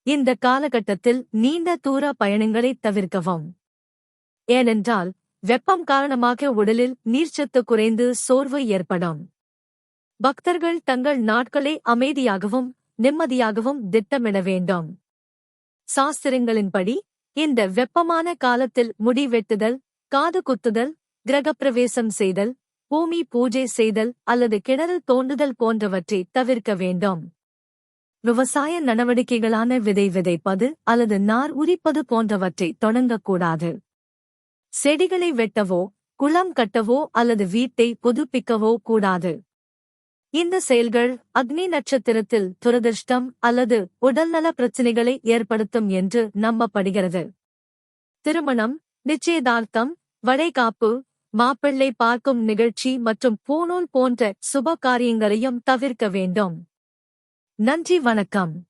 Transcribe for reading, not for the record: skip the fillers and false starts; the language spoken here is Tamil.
இந்த காலகட்டத்தில் நீண்ட தூர பயணங்களைத் தவிர்க்கவும். ஏனென்றால் வெப்பம் காரணமாக உடலில் நீர்ச்சத்து குறைந்து சோர்வு ஏற்படும். பக்தர்கள் தங்கள் நாட்களை அமைதியாகவும் நிம்மதியாகவும் திட்டமிட வேண்டும். சாஸ்திரங்களின்படி இந்த வெப்பமான காலத்தில் முடி வெட்டுதல், காது குத்துதல், கிரகப்பிரவேசம் செய்தல், பூமி பூஜை செய்தல் அல்லது கிணறு தோண்டுதல் போன்றவற்றை தவிர்க்க வேண்டும். விவசாய நடவடிக்கைகளான விதை விதைப்பது அல்லது நார் உரிப்பது போன்றவற்றை தொடங்கக்கூடாது. செடிகளை வெட்டவோ குளம் கட்டவோ அல்லது வீட்டை புதுப்பிக்கவோ கூடாது. இந்த செயல்கள் அக்னி நட்சத்திரத்தில் துரதிர்ஷ்டம் அல்லது உடல்நல பிரச்சினைகளை ஏற்படுத்தும் என்று நம்பப்படுகிறது. திருமணம், நிச்சயதார்த்தம், வளைகாப்பு, மாப்பிள்ளை பார்க்கும் நிகழ்ச்சி மற்றும் பூணூல் போன்ற சுப காரியங்களையும் தவிர்க்க வேண்டும். நன்றி, வணக்கம்.